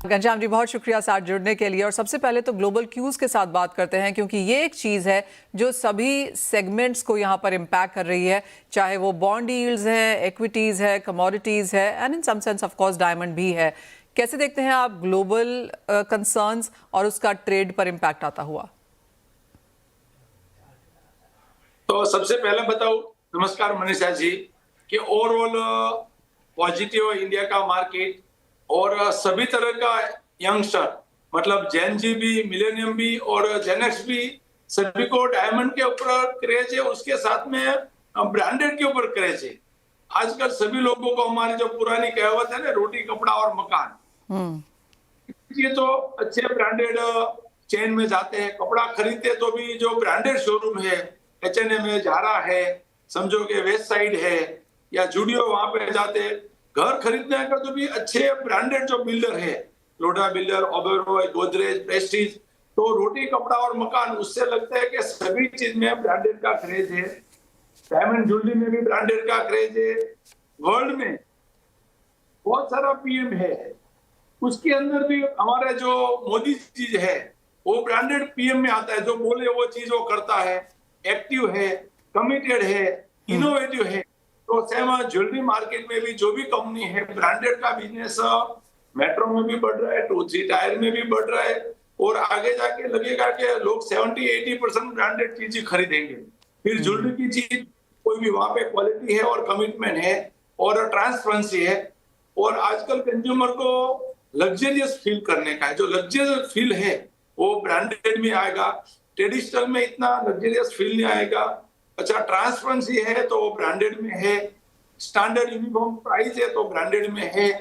घनश्याम जी, बहुत शुक्रिया साथ जुड़ने के लिए। और सबसे पहले तो ग्लोबल क्यूज के साथ बात करते हैं, क्योंकि ये एक चीज़ है जो सभी सेगमेंट्स को यहाँ पर इम्पैक्ट कर रही है, चाहे वो बॉन्ड यील्ड्स है, इक्विटीज़ है, कमोडिटीज़ है, and in some sense of course diamond भी है। कैसे देखते हैं आप ग्लोबल कंसर्न्स और उसका ट्रेड पर इम्पैक्ट आता हुआ? तो सबसे पहले बताऊं, नमस्कार मनीषा जी, कि ओवरऑल पॉजिटिव इंडिया का मार्केट और सभी तरह का यंगस्टर, मतलब जेन जी भी, मिलेनियम भी और जेनेक्स भी, सभी को डायमंड के ऊपर क्रेज है। उसके साथ में ब्रांडेड के ऊपर क्रेज है। आजकल सभी लोगों को हमारी जो पुरानी कहावत है ना, रोटी कपड़ा और मकान, ये तो अच्छे ब्रांडेड चेन में जाते हैं। कपड़ा खरीदते तो भी जो ब्रांडेड शोरूम है, H&M है, जारा है, समझो कि वेस्ट साइड है या जूडियो, वहां पे जाते। घर खरीदने का तो भी अच्छे ब्रांडेड जो बिल्डर है, लोढ़ा बिल्डर, ओबेरॉय, गोदरेज, प्रेस्टीज, तो रोटी कपड़ा और मकान, उससे लगता है कि सभी चीज में ब्रांडेड का क्रेज है। डायमंड ज्वेलरी में भी ब्रांडेड का क्रेज है। वर्ल्ड में बहुत सारा पीएम है, उसके अंदर भी हमारा जो मोदी जी है वो ब्रांडेड पीएम में आता है। जो बोले वो चीज वो करता है, एक्टिव है, कमिटेड है, इनोवेटिव है। तो सेम ज्वेलरी मार्केट में भी जो भी कंपनी है, ब्रांडेड का बिजनेस मेट्रो में भी बढ़ रहा है, 2-3 टायर में भी बढ़ रहा है, और आगे जाके लगेगा कि लोग 70-80% ब्रांडेड चीज खरीदेंगे। फिर ज्वेलरी की चीज कोई भी, वहां पे क्वालिटी है और कमिटमेंट है और ट्रांसपेरेंसी है। और आजकल कंज्यूमर को लग्जरियस फील करने का है, जो लग्जरियस फील है वो ब्रांडेड में आएगा। ट्रेडिशनल में इतना लग्जरियस फील नहीं आएगा। अच्छा, ट्रांसपेरेंसी है तो ब्रांडेड में है, स्टैंडर्ड यूनिफॉर्म प्राइस है तो ब्रांडेड में है।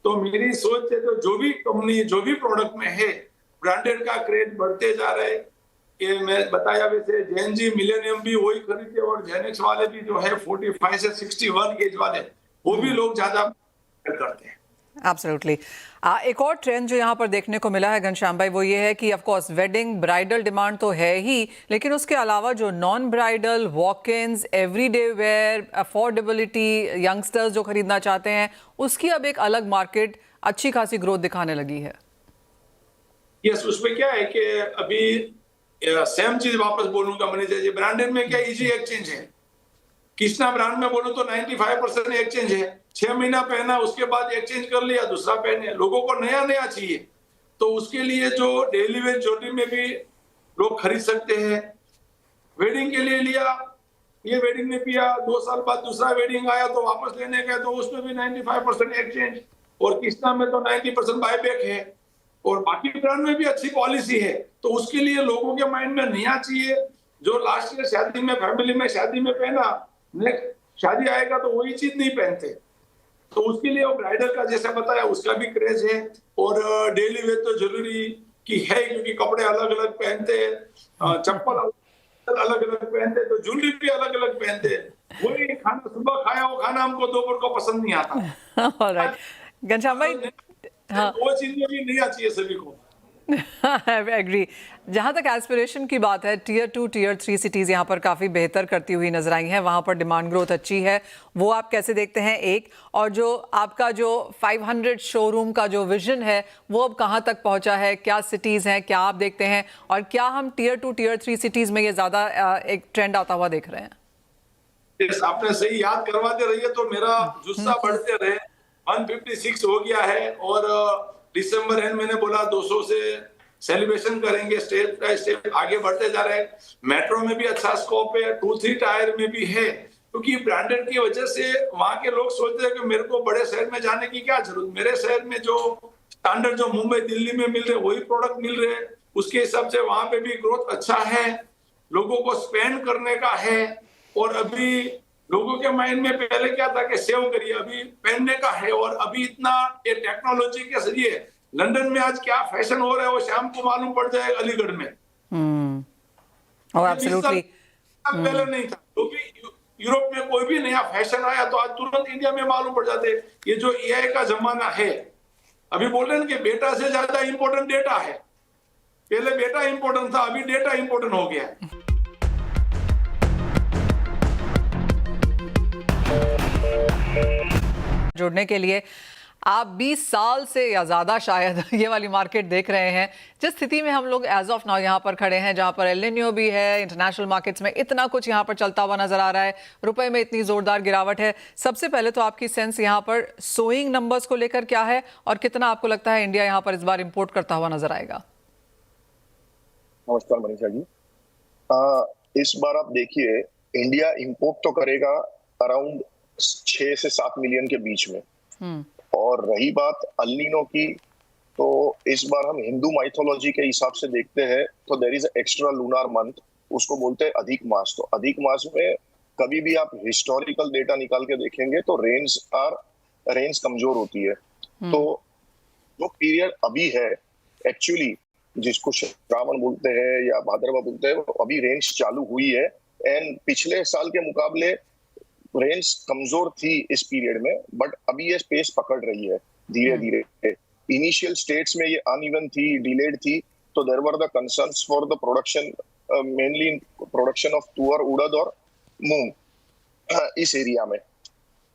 तो मेरी सोच है, तो जो भी कंपनी, जो भी प्रोडक्ट में है, ब्रांडेड का क्रेज बढ़ते जा रहा है। ये मैं बताया, वैसे जेन जी, मिलेनियम भी वही खरीदते, और जेनेक्स वाले भी जो है 45 से 61 एज वाले, वो भी लोग ज्यादा करते हैं। एब्सोल्युटली। एक और ट्रेंड जो यहाँ पर देखने को मिला है घनश्याम भाई, वो ये है कि of course wedding bridal demand तो है ही, लेकिन उसके अलावा जो non bridal, walk-ins, everyday wear, affordability, youngsters जो खरीदना चाहते हैं, उसकी अब एक अलग मार्केट अच्छी खासी ग्रोथ दिखाने लगी है। यस, उसमें क्या है कि अभी सेम चीज वापस बोलूंगा मैंने, जैसे ब्रांडेड में क्या इजी एक्सचेंज है। कृष्णा ब्रांड में बोलो तो 95% एक्सचेंज है। 6 महीना पहना, उसके बाद एक्सचेंज कर लिया, दूसरा पहने। लोगों को नया नया चाहिए, तो उसके लिए जो डेली वेयर ज्वेलरी में भी लोग खरीद सकते हैं। वेडिंग के लिए लिया, ये वेडिंग में पिया, 2 साल बाद दूसरा वेडिंग आया तो वापस लेने गए, तो उसमें भी 95% एक्सचेंज। और कृष्णा में तो 90% बायबैक है। और बाकी ब्रांड में भी अच्छी पॉलिसी है। तो उसके लिए लोगों के माइंड में नया चाहिए। जो लास्ट ईयर शादी में, फैमिली में शादी में पहना, नेक्स्ट शादी आएगा तो वही चीज नहीं पहनते। तो उसके लिए वो ब्राइडल का, जैसे बताया, उसका भी क्रेज है। और डेली वेयर तो जरूरी की है, क्योंकि कपड़े अलग अलग पहनते हैं, चप्पल अलग अलग पहनते, तो ज्वेलरी भी अलग अलग पहनते। वही खाना सुबह खाया वो खाना हमको दोपहर को पसंद नहीं आता। ऑलराइट घनश्याम भाई, हाँ, वो चीजें भी नहीं आती है सभी को। एग्री। जहाँ तक एस्पिरेशन की बात है, टियर 2, टियर 3 सिटीज़ यहाँ पर काफ़ी बेहतर करती हुई नजर आई हैं, वहाँ पर डिमांड ग्रोथ अच्छी है। वो आप कैसे देखते हैं? एक, और जो आपका जो 500 शोरूम का जो विजन है, वो अब कहाँ तक पहुँचा है? क्या सिटीज़ हैं, क्या आप देखते हैं? और क्या हम टियर 2, टियर 3 सिटीज़ में ये ज़्यादा एक ट्रेंड आता हुआ देख रहे हैं? आपने सही याद करवाते रहिए तो मेरा जुस्सा बढ़ते रहे। 156 हो गया है, और दिसंबर एंड मैंने बोला 200 से सेलिब्रेशन करेंगे। स्टेप बाय स्टेप आगे बढ़ते जा रहे हैं। मेट्रो में भी अच्छा स्कोप है, 2-3 टायर में भी है, क्योंकि ब्रांडेड की वजह से वहां के लोग सोचते हैं कि मेरे को बड़े शहर में जाने की क्या जरूरत, मेरे शहर में जो स्टैंडर्ड जो मुंबई दिल्ली में मिल रहे वही प्रोडक्ट मिल रहे हैं। उसके हिसाब से वहां पे भी ग्रोथ अच्छा है, लोगों को स्पेंड करने का है। और अभी लोगों के माइंड में पहले क्या था कि सेव करिए, अभी पहनने का है। और अभी इतना ये टेक्नोलॉजी के जरिए लंदन में आज क्या फैशन हो रहा है वो शाम को मालूम पड़ जाएगा अलीगढ़ में। एब्सोल्युटली। पहले नहीं था, क्योंकि यूरोप में कोई भी नया फैशन आया तो आज तुरंत इंडिया में मालूम पड़ जाते। ये जो एआई का जमाना है, अभी बोल रहे हैं कि बेटा से ज्यादा इंपॉर्टेंट डेटा है। पहले बेटा इंपॉर्टेंट था, अभी डेटा इंपॉर्टेंट हो गया है। जुड़ने के लिए आप 20 साल से या ज़्यादा शायद ये वाली मार्केट देख रहे हैं, जिस स्थिति में हम लोग एज ऑफ नाउ यहाँ पर खड़े हैं, जहाँ पर एल निनो भी है, इंटरनेशनल मार्केट्स में इतना कुछ यहाँ पर चलता हुआ नजर आ रहा है, रुपए में इतनी जोरदार गिरावट है। सबसे पहले तो आपकी सेंस यहाँ पर सोइंग नंबर्स को लेकर क्या है और कितना आपको लगता है इंडिया यहाँ पर इस बार इंपोर्ट करता हुआ नजर आएगा? नमस्कार मनीषा जी। इस बार आप देखिए, इंडिया इंपोर्ट तो करेगा अराउंड 6 से 7 मिलियन के बीच में। और रही बात अल नीनो की, तो इस बार हम हिंदू माइथोलॉजी के हिसाब से देखते हैं तो there is extra lunar month, उसको बोलते हैं अधिक मास। तो अधिक मास में कभी भी आप हिस्टोरिकल डेटा निकाल के देखेंगे तो रेंज कमजोर होती है। तो जो पीरियड अभी है एक्चुअली, जिसको श्रावण बोलते हैं या भाद्रवा बोलते हैं, अभी रेंज चालू हुई है। एंड पिछले साल के मुकाबले रेंज कमजोर थी इस पीरियड में, बट अभी ये स्पेस पकड़ रही है धीरे धीरे। इनिशियल स्टेट्स में ये अनइवन थी, डिलेड थी, तो there were the concerns for the production, mainly production of tur, urad और मूंग इस एरिया में।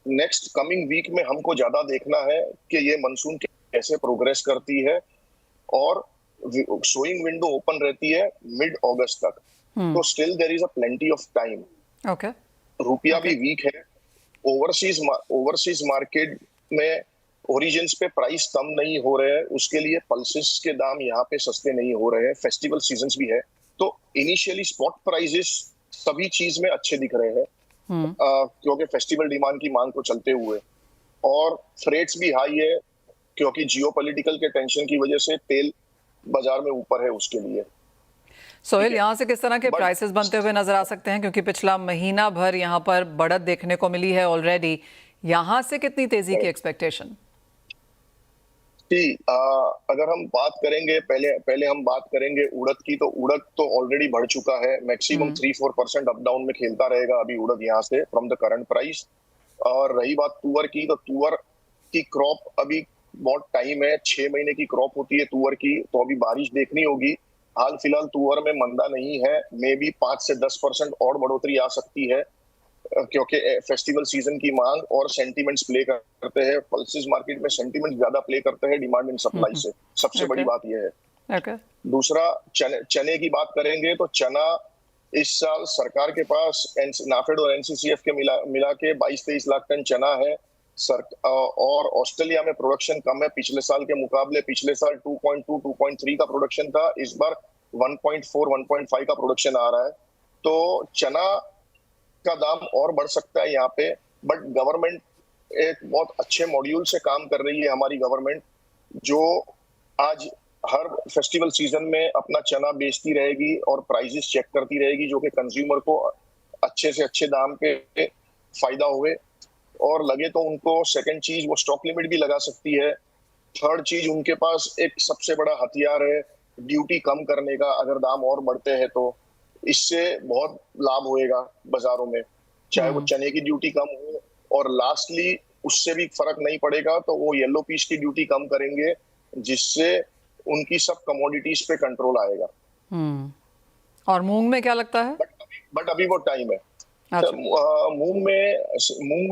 नेक्स्ट कमिंग वीक में हमको ज्यादा देखना है कि ये मानसून कैसे प्रोग्रेस करती है, और सोइंग विंडो ओपन रहती है मिड अगस्त तक। तो still there is a plenty of time. Okay, रुपया भी वीक है। ओवरसीज मार्केट में ओरिजिन्स पे प्राइस कम नहीं हो रहे हैं, उसके लिए पल्सेस के दाम यहाँ पे सस्ते नहीं हो रहे हैं। फेस्टिवल सीजन्स भी है, तो इनिशियली स्पॉट प्राइसेस सभी चीज में अच्छे दिख रहे हैं, क्योंकि फेस्टिवल डिमांड की मांग को चलते हुए। और फ्रेट्स भी हाई है, क्योंकि जियोपॉलिटिकल के टेंशन की वजह से तेल बाजार में ऊपर है उसके लिए। सोहेल, यहाँ से किस तरह के प्राइसेस बनते हुए नजर आ सकते हैं, क्योंकि पिछला महीना भर यहाँ पर बढ़त देखने को मिली है ऑलरेडी। यहाँ से कितनी तेजी की एक्सपेक्टेशन? अगर हम बात करेंगे, पहले हम बात करेंगे उड़द की, तो उड़द तो ऑलरेडी बढ़ चुका है। मैक्सिमम 3-4% अप डाउन में खेलता रहेगा अभी उड़द यहाँ से फ्रॉम द करंट प्राइस। और रही बात तुअर की, तो तुअर की क्रॉप अभी बहुत टाइम है, 6 महीने की क्रॉप होती है तुअर की, तो अभी बारिश देखनी होगी। हाल फिलहाल तुअर में मंदा नहीं है, मे बी 5 से 10% और बढ़ोतरी आ सकती है, क्योंकि फेस्टिवल सीजन की मांग और सेंटीमेंट्स प्ले करते हैं। पल्सेस मार्केट में सेंटीमेंट ज्यादा प्ले करते हैं डिमांड एंड सप्लाई से, सबसे बड़ी बात यह है। दूसरा, चने की बात करेंगे तो चना इस साल सरकार के पास नाफेड और एनसीसीएफ के मिला के 22-23 लाख टन चना है। और ऑस्ट्रेलिया में प्रोडक्शन कम है पिछले साल के मुकाबले। पिछले साल 2.2-2.3 का प्रोडक्शन था, इस बार 1.4-1.5 का प्रोडक्शन आ रहा है। तो चना का दाम और बढ़ सकता है यहाँ पे, बट गवर्नमेंट एक बहुत अच्छे मॉड्यूल से काम कर रही है हमारी गवर्नमेंट, जो आज हर फेस्टिवल सीजन में अपना चना बेचती रहेगी और प्राइसेस चेक करती रहेगी, जो कि कंज्यूमर को अच्छे से अच्छे दाम पे फायदा हुए। और लगे तो उनको सेकंड चीज वो स्टॉक लिमिट भी लगा सकती है। थर्ड चीज, उनके पास एक सबसे बड़ा हथियार है ड्यूटी कम करने का। अगर दाम और बढ़ते हैं तो इससे बहुत लाभ होएगा बाजारों में, चाहे वो चने की ड्यूटी कम हो, और लास्टली उससे भी फर्क नहीं पड़ेगा तो वो येलो पीस की ड्यूटी कम करेंगे, जिससे उनकी सब कमोडिटीज पे कंट्रोल आएगा। और मूंग में क्या लगता है? बट अभी वो टाइम है। मूंग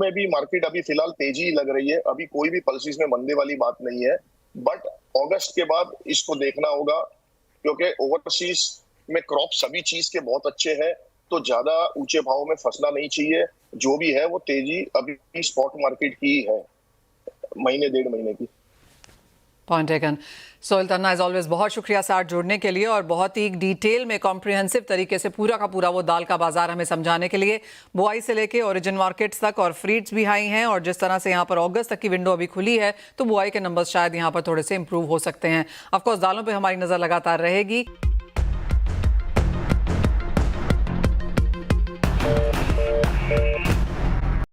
में भी मार्केट अभी फिलहाल तेजी लग रही है, अभी कोई भी पल्सेस में मंदे वाली बात नहीं है, बट अगस्त के बाद इसको देखना होगा, क्योंकि ओवरसीज में क्रॉप सभी चीज के बहुत अच्छे हैं, तो ज्यादा ऊंचे भाव में फंसना नहीं चाहिए। जो भी है वो तेजी अभी स्पॉट मार्केट की है, महीने 1.5 महीने की। Point taken. सोहेल तन्ना, एज ऑलवेज बहुत शुक्रिया साथ जुड़ने के लिए और बहुत ही डिटेल में कॉम्प्रिहेंसिव तरीके से पूरा का पूरा वो दाल का बाजार हमें समझाने के लिए। बुआई से लेके ओरिजिन मार्केट्स तक, और फ्रीट्स भी हाई हैं, और जिस तरह से यहाँ पर अगस्त तक की विंडो अभी खुली है, तो बुआई के नंबर्स शायद यहाँ पर थोड़े से इंप्रूव हो सकते हैं। ऑफकोर्स दालों पर हमारी नज़र लगातार रहेगी।